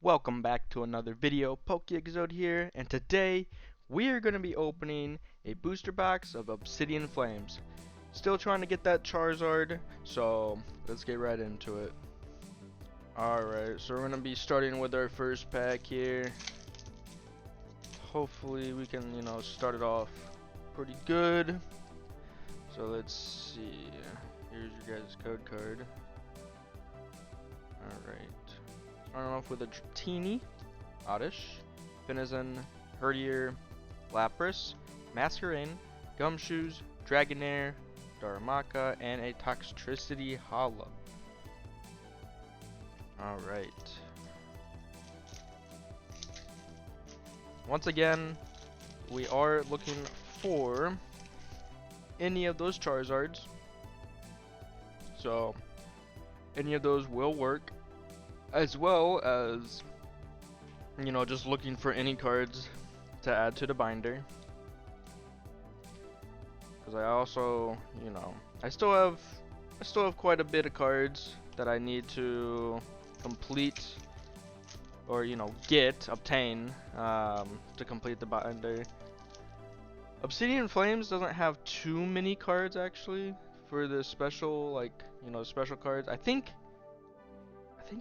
Welcome back to another video. PokeExode here, and today we are going to be opening a booster box of Obsidian Flames. Still trying to get that Charizard, so let's get right into it. Alright, so we're going to be starting with our first pack here. Hopefully we can, start it off pretty good. So let's see. Here's your guys' code card. Alright. Starting off with a Dratini, Oddish, Finizen, Herdier, Lapras, Masquerain, Gumshoes, Dragonair, Darumaka, and a Toxtricity Hollow. Alright. Once again, we are looking for any of those Charizards. So, any of those will work. As well as, just looking for any cards to add to the binder. Because I also, I still have quite a bit of cards that I need to complete or obtain to complete the binder. Obsidian Flames doesn't have too many cards actually for the special, special cards. I think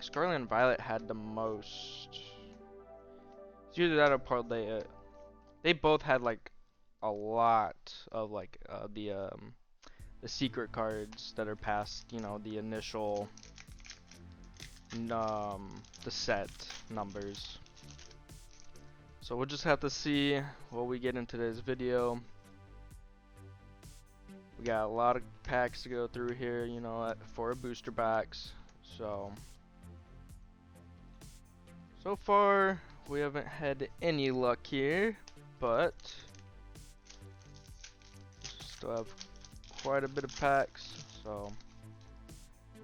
Scarlet and Violet had the most. It's either that or Parlay. They both had like a lot of the secret cards that are past the initial the set numbers. So we'll just have to see what we get in today's video. We got a lot of packs to go through here, for a booster box. So far, we haven't had any luck here, but still have quite a bit of packs, so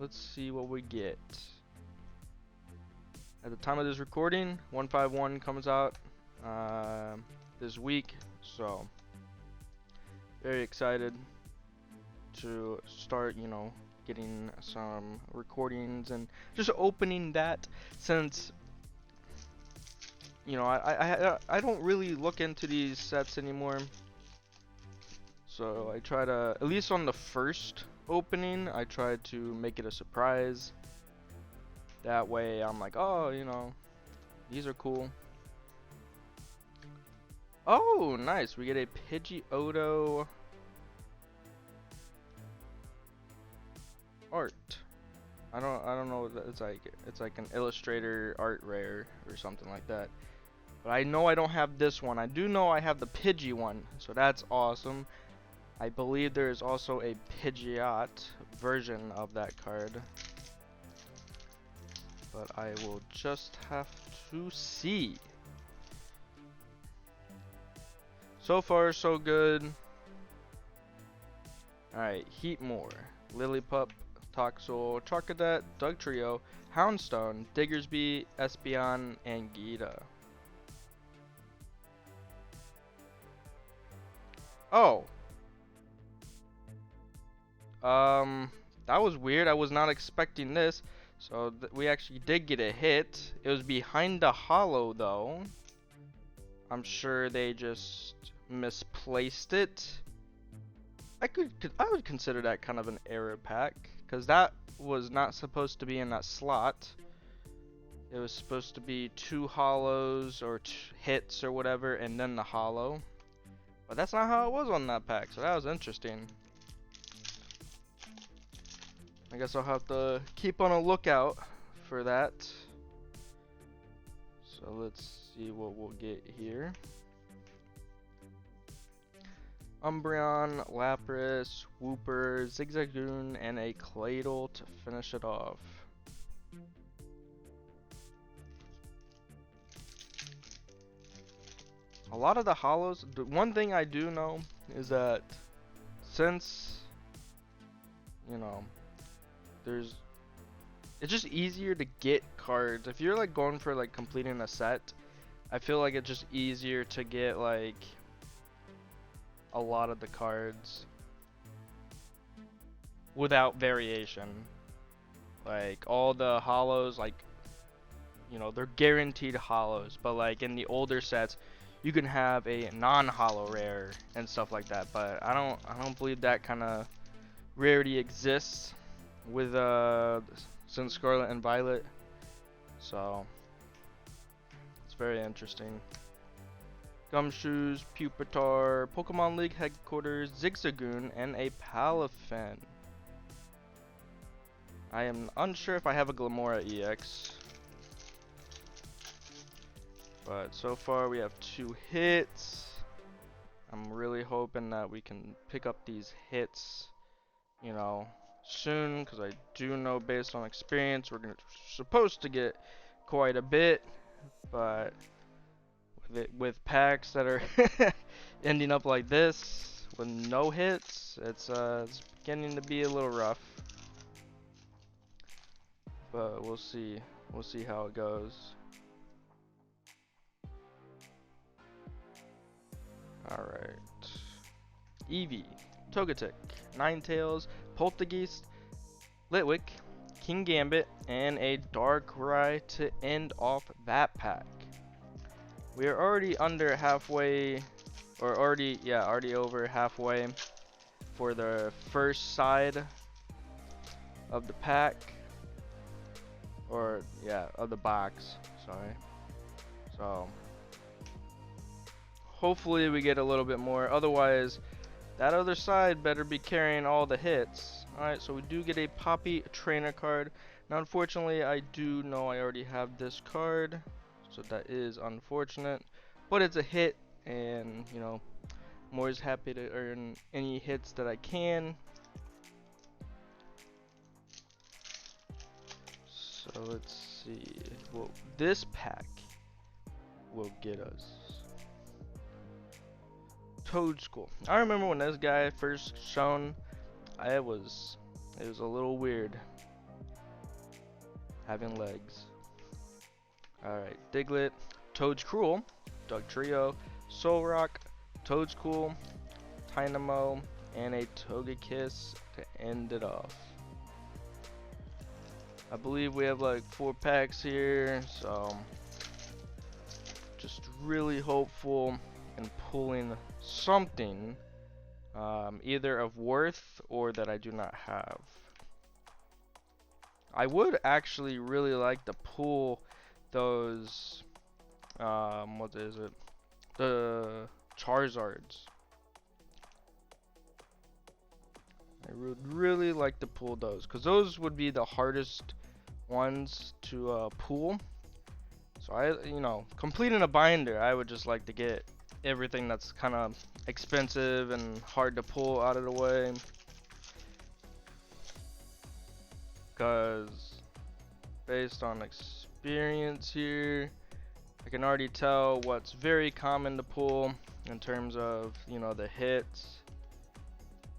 let's see what we get. At the time of this recording, 151 comes out this week, so very excited to start, getting some recordings and just opening that, since I don't really look into these sets anymore. So I try to, at least on the first opening, I try to make it a surprise. That way I'm like, oh, these are cool. Oh, nice. We get a Pidgeotto art. I don't know what it's like. It's like an illustrator art rare or something like that. But I know I don't have this one. I do know I have the Pidgey one, so that's awesome. I believe there is also a Pidgeot version of that card, but I will just have to see. So far, so good. Alright, Heatmore, Lillipup, Toxel, Charcadet, Dugtrio, Houndstone, Diggersby, Espeon, and Gita. Oh. That was weird. I was not expecting this. So we actually did get a hit. It was behind the hollow though. I'm sure they just misplaced it. I would consider that kind of an error pack, because that was not supposed to be in that slot. It was supposed to be 2 hollows or hits or whatever, and then the hollow. But that's not how it was on that pack, so that was interesting. I guess I'll have to keep on a lookout for that. So let's see what we'll get here. Umbreon, Lapras, Wooper, Zigzagoon, and a Claydol to finish it off. A lot of the hollows, the one thing I do know is that since, it's just easier to get cards. If you're like going for like completing a set, I feel like it's just easier to get like a lot of the cards without variation. Like all the hollows, like you know, they're guaranteed hollows. But like in the older sets, you can have a non-hollow rare and stuff like that. But I don't believe that kind of rarity exists with since Scarlet and Violet. So it's very interesting. Gumshoes, Pupitar, Pokemon League headquarters, Zigzagoon, and a Palafin. I am unsure if I have a Glamora EX. But so far we have 2 hits. I'm really hoping that we can pick up these hits, you know, soon, because I do know based on experience we're supposed to get quite a bit, but with packs that are ending up like this with no hits, it's beginning to be a little rough. But we'll see how it goes. Alright. Eevee, Togetic, Ninetales, Poltergeist, Litwick, King Gambit, and a Darkrai to end off that pack. We are already under halfway, or already over halfway for the first side of the pack, or yeah, of the box, sorry. So hopefully we get a little bit more, otherwise that other side better be carrying all the hits. Alright, so we do get a Poppy trainer card. Now unfortunately I do know I already have this card, so that is unfortunate, but it's a hit, and you know, I'm always happy to earn any hits that I can. So let's see what this pack will get us. Toadschool. I remember when this guy first shown, it was a little weird having legs. Alright, Diglett, Toadcruel, Dugtrio, Solrock, Toadskool, Tynamo, and a Togekiss to end it off. I believe we have like 4 packs here, so just really hopeful in pulling something, either of worth or that I do not have. I would actually really like to pull those, what is it? The Charizards. I would really like to pull those, because those would be the hardest ones to pull. So you know, completing a binder, I would just like to get everything that's kind of expensive and hard to pull out of the way. Because based on experience here, I can already tell what's very common to pull in terms of, you know, the hits.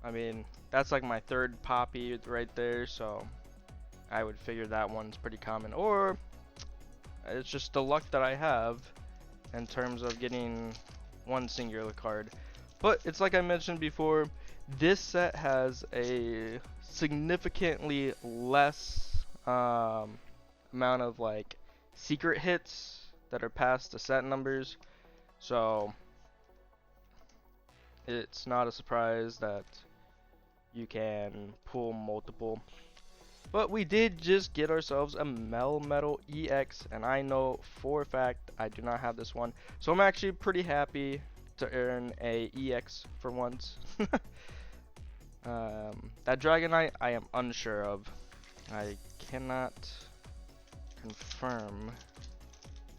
I mean, that's like my 3rd Poppy right there, so I would figure that one's pretty common. Or it's just the luck that I have in terms of getting one singular card. But it's like I mentioned before, this set has a significantly less amount of like secret hits that are past the set numbers, so it's not a surprise that you can pull multiple. But we did just get ourselves a Melmetal EX, and I know for a fact I do not have this one, so I'm actually pretty happy to earn a EX for once. That Dragonite I am unsure of. I cannot confirm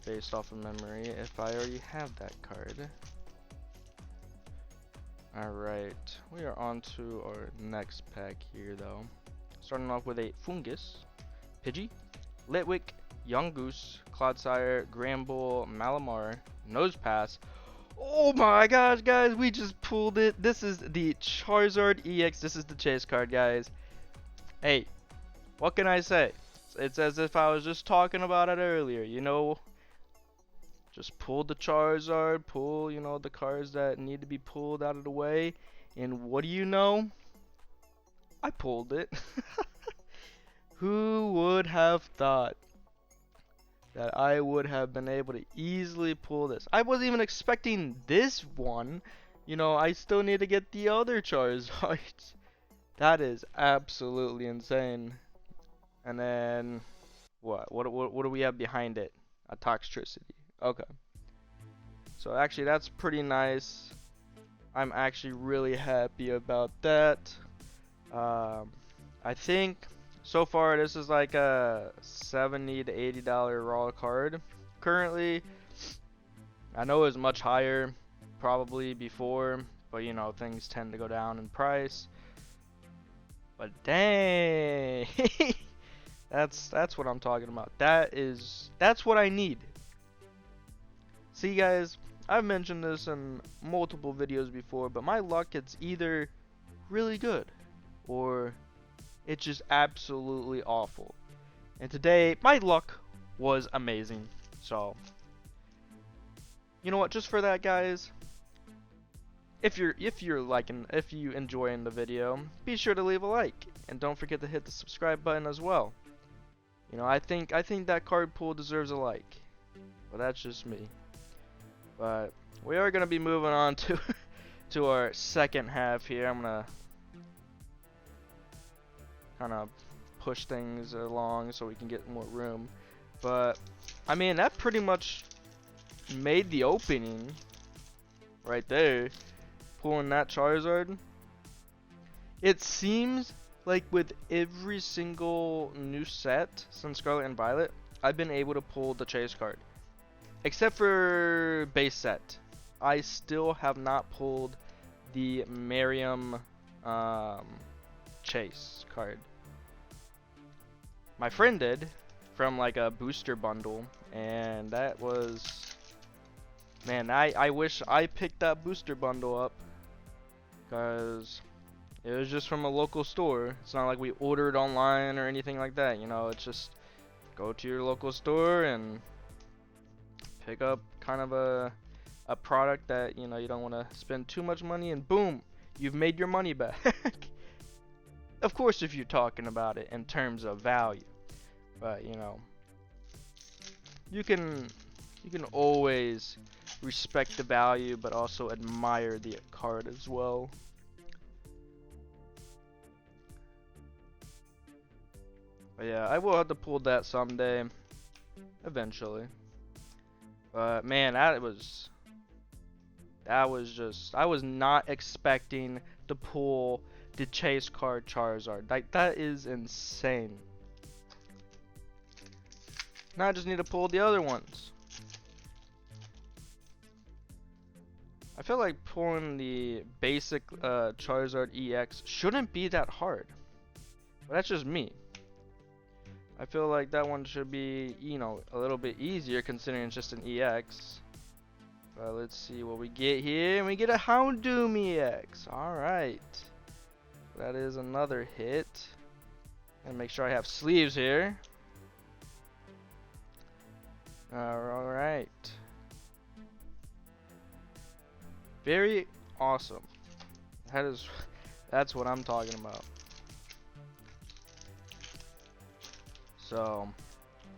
based off of memory if I already have that card. Alright, we are on to our next pack here though. Starting off with a Fungus, Pidgey, Litwick, Yungoos, Clodsire, Gramble, Malamar, Nosepass. Oh my gosh, guys, we just pulled it. This is the Charizard EX. This is the chase card, guys. Hey, what can I say? It's as if I was just talking about it earlier, you know. Just pull the Charizard, pull, you know, the cards that need to be pulled out of the way. And what do you know? I pulled it. Who would have thought? that I would have been able to easily pull this. I wasn't even expecting this one. You know, I still need to get the other Charizards. That is absolutely insane. And then what do we have behind it? A Toxtricity. Okay. So actually that's pretty nice. I'm actually really happy about that. I think so far this is like a $70 to $80 raw card. Currently, I know it was much higher probably before, but you know things tend to go down in price. But dang, that's what I'm talking about. That's what I need. See guys, I've mentioned this in multiple videos before, but my luck it's either really good or it's just absolutely awful. And today my luck was amazing. So you know what, just for that guys, if you enjoying the video, be sure to leave a like and don't forget to hit the subscribe button as well. You know, I think that card pool deserves a like. But that's just me. But we are gonna be moving on to to our second half here. I'm gonna kind of push things along so we can get more room. But I mean that pretty much made the opening right there. Pulling that Charizard. It seems like with every single new set since Scarlet and Violet, I've been able to pull the chase card. Except for base set. I still have not pulled the Miriam chase card. My friend did from like a booster bundle, and that was, man, I wish I picked that booster bundle up, because it was just from a local store. It's not like we ordered online or anything like that, you know. It's just go to your local store and pick up kind of a product that, you know, you don't want to spend too much money, and boom, you've made your money back. Of course, if you're talking about it in terms of value, but you know, you can always respect the value but also admire the card as well. But yeah, I will have to pull that someday eventually. But man, that was just, I was not expecting to pull the chase card Charizard. Like, that is insane. Now I just need to pull the other ones. I feel like pulling the basic Charizard EX shouldn't be that hard. But that's just me. I feel like that one should be, you know, a little bit easier considering it's just an EX. Let's see what we get here. And we get a Houndoom EX. Alright. That is another hit. And make sure I have sleeves here. Alright. Very awesome. That's what I'm talking about.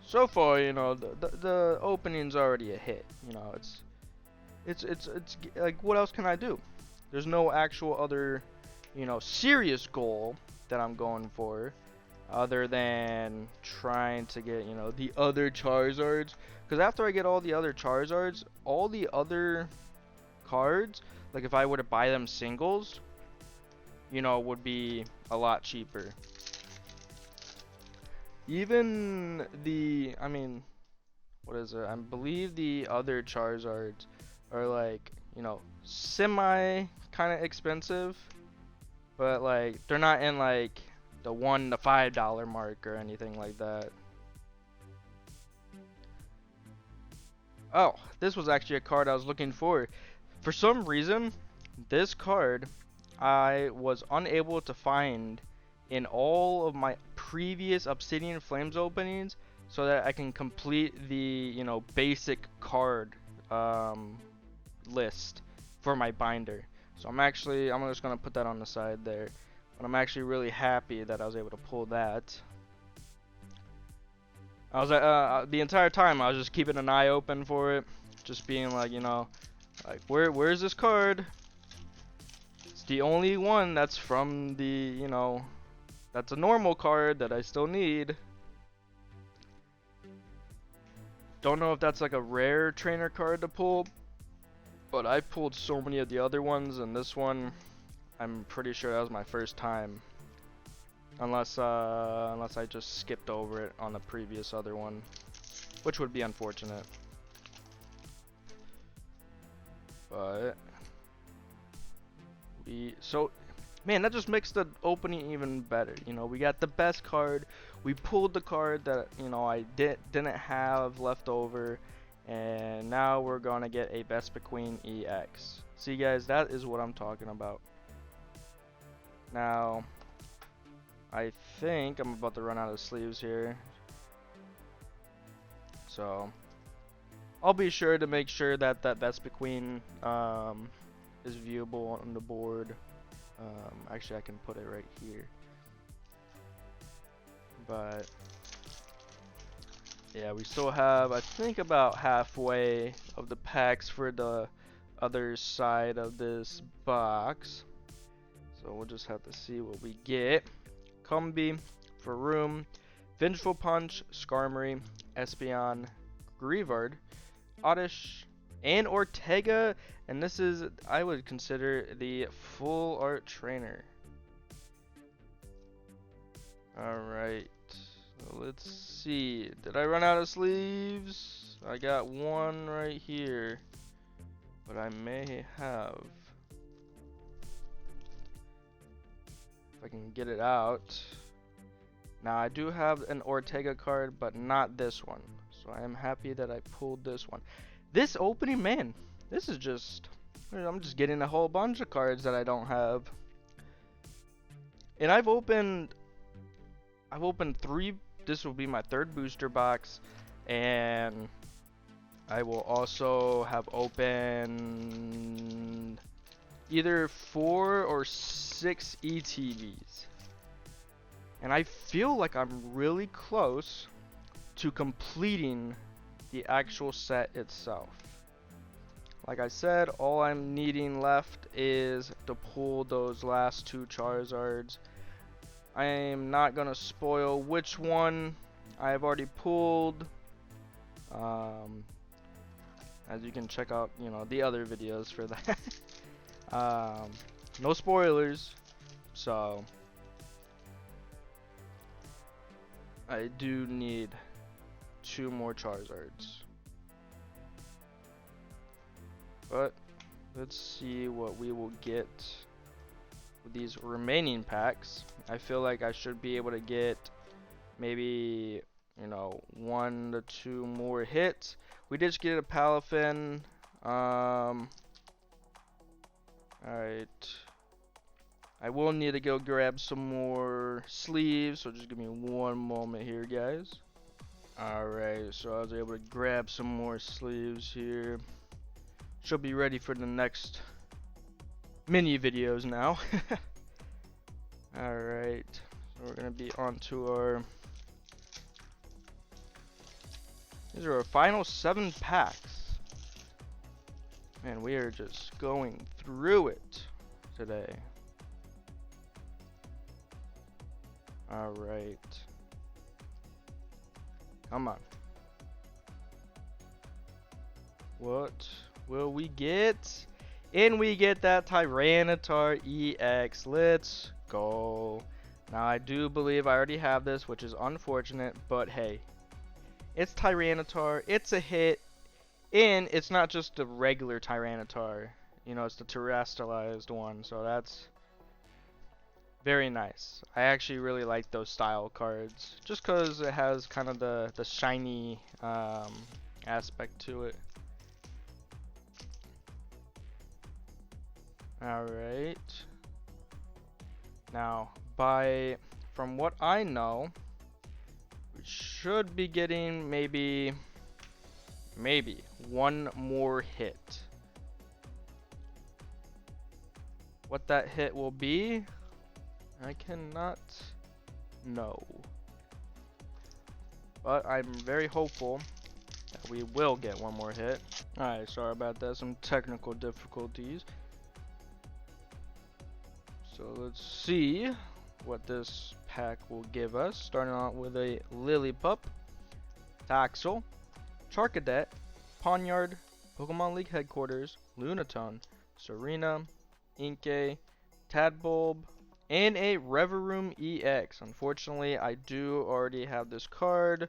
So far, you know, the opening's already a hit. You know, it's like, what else can I do? There's no actual other, you know, serious goal that I'm going for, other than trying to get, you know, the other Charizards. Because after I get all the other Charizards, all the other cards, like if I were to buy them singles, you know, would be a lot cheaper. Even the, I mean, what is it? I believe the other Charizards are like, you know, semi kind of expensive, but like they're not in like the $1 to $5 mark or anything like that. Oh, this was actually a card I was looking for. For some reason, this card I was unable to find in all of my previous Obsidian Flames openings, so that I can complete the, you know, basic card list for my binder. So I'm just gonna put that on the side there. But I'm actually really happy that I was able to pull that. I was the entire time I was just keeping an eye open for it, just being like, you know, like where's this card? It's the only one that's from the, you know, that's a normal card that I still need. Don't know if that's like a rare trainer card to pull, but I pulled so many of the other ones, and this one, I'm pretty sure that was my first time. Unless I just skipped over it on the previous other one, which would be unfortunate. But man, that just makes the opening even better. You know, we got the best card. We pulled the card that, you know, I didn't have left over, and now we're gonna get a Vespa Queen EX. See, guys, that is what I'm talking about. Now, I think I'm about to run out of sleeves here, so I'll be sure to make sure that that Vespa Queen is viewable on the board. Actually, I can put it right here. But yeah, we still have, I think, about halfway of the packs for the other side of this box. So we'll just have to see what we get. Combi, Faroum, Vengeful Punch, Skarmory, Espeon, Grievard, Oddish, and Ortega. And this is, I would consider, the full art trainer. Alright, so let's see. Did I run out of sleeves? I got one right here, but I may have. If I can get it out. Now, I do have an Ortega card, but not this one. So I am happy that I pulled this one. This opening, man, this is just, I'm just getting a whole bunch of cards that I don't have. And I've opened 3, this will be my 3rd booster box, and I will also have opened either 4 or 6 ETBs. And I feel like I'm really close to completing the actual set itself. Like I said, all I'm needing left is to pull those last 2 Charizards. I am not gonna spoil which one I have already pulled. As you can check out, you know, the other videos for that. No spoilers. So I do need 2 more Charizards. But let's see what we will get with these remaining packs. I feel like I should be able to get maybe, you know, 1 to 2 more hits. We did just get a Palafin. Alright. I will need to go grab some more sleeves, so just give me one moment here, guys. Alright, so I was able to grab some more sleeves here. Should be ready for the next mini videos now. Alright, so we're gonna be on to our, these are our final 7 packs. Man, we are just going through it today. Alright. Come on. What will we get? And we get that Tyranitar EX. Let's go. Now, I do believe I already have this, which is unfortunate, but hey. It's Tyranitar, it's a hit, and it's not just the regular Tyranitar. You know, it's the terrestrialized one, so that's very nice. I actually really like those style cards, just because it has kind of the shiny aspect to it. Alright. Now, from what I know, we should be getting maybe 1 more hit. What that hit will be, I cannot know. but I'm very hopeful that we will get one more hit. Alright, sorry about that, some technical difficulties. So let's see what this pack will give us. Starting out with a Lillipup, Taxel, Charcadet, Pawniard, Pokemon League Headquarters, Lunatone, Serena, Inkay, Tadbulb, and a Reverum EX. Unfortunately, I do already have this card,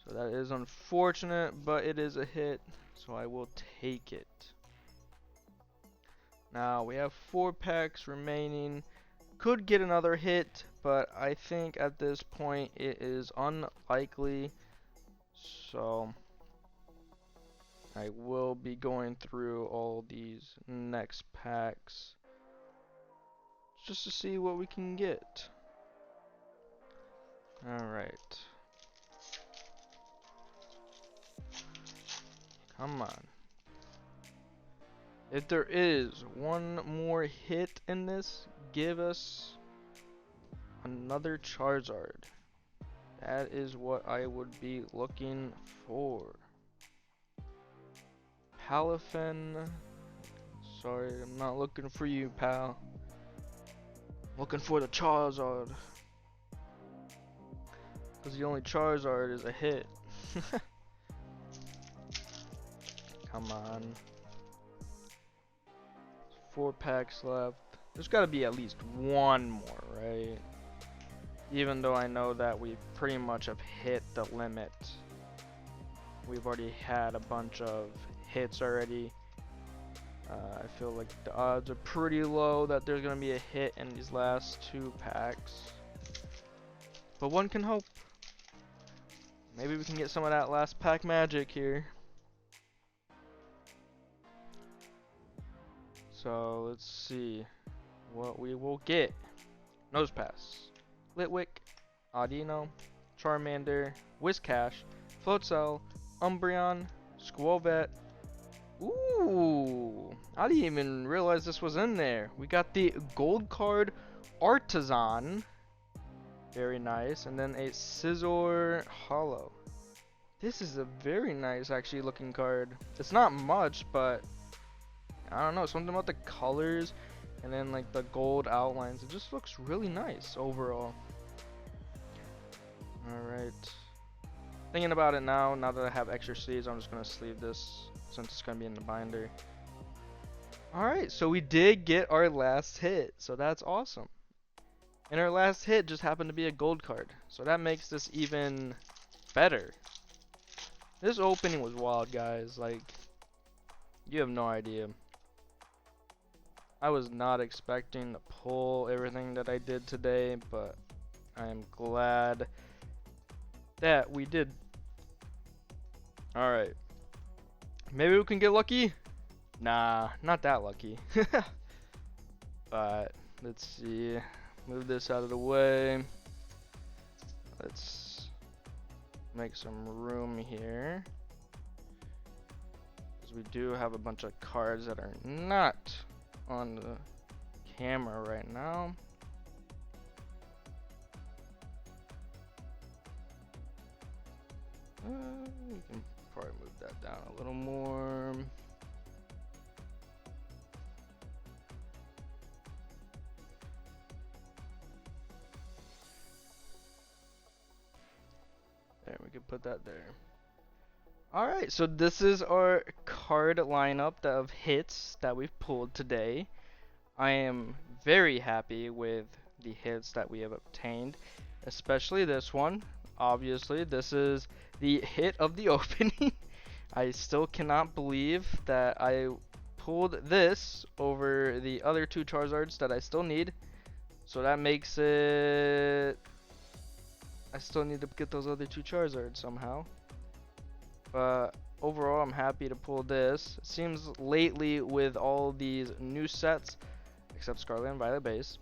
so that is unfortunate, but it is a hit, so I will take it. Now, we have 4 packs remaining. Could get another hit, but I think at this point it is unlikely, so I will be going through all these next packs just to see what we can get. Alright. Come on. If there is one more hit in this, give us another Charizard. That is what I would be looking for. Palafin. Sorry, I'm not looking for you, pal. Looking for the Charizard. Because the only Charizard is a hit. Come on. 4 packs left. There's got to be at least one more, right? Even though I know that we pretty much have hit the limit. We've already had a bunch of hits already. I feel like the odds are pretty low that there's going to be a hit in these last 2 packs. But one can hope. Maybe we can get some of that last pack magic here. So let's see what we will get. Nosepass, Litwick, Audino, Charmander, Whiscash, Floatzel, Umbreon, Squirvet. Ooh, I didn't even realize this was in there. We got the gold card Artisan. Very nice. And then a Scizor Hollow. This is a very nice actually looking card. It's not much, but I don't know, something about the colors and then like the gold outlines. It just looks really nice overall. Alright. Thinking about it now that I have extra sleeves, I'm just going to sleeve this since it's going to be in the binder. Alright, so we did get our last hit. So that's awesome. And our last hit just happened to be a gold card. So that makes this even better. This opening was wild, guys. Like, you have no idea. I was not expecting to pull everything that I did today, but I am glad that we did. Alright. Maybe we can get lucky? Nah, not that lucky. But let's see. Move this out of the way. Let's make some room here. Because we do have a bunch of cards that are not on the camera right now. We can probably move that down a little more. There, we can put that there. Alright, so this is our card lineup of hits that we've pulled today. I am very happy with the hits that we have obtained, especially this one. Obviously, this is the hit of the opening. I still cannot believe that I pulled this over the other 2 Charizards that I still need. So that makes it... I still need to get those other 2 Charizards somehow. But overall, I'm happy to pull this. It seems lately with all these new sets, except Scarlet and Violet base,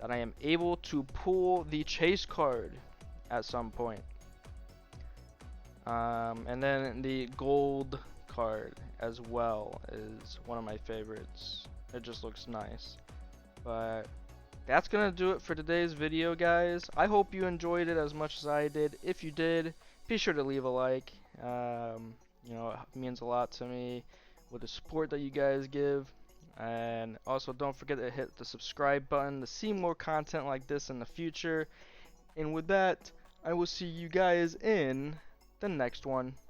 that I am able to pull the chase card at some point. And then the gold card as well is one of my favorites. It just looks nice. But that's gonna do it for today's video, guys. I hope you enjoyed it as much as I did. If you did, be sure to leave a like. You know, it means a lot to me with the support that you guys give. And also don't forget to hit the subscribe button to see more content like this in the future. And with that, I will see you guys in the next one.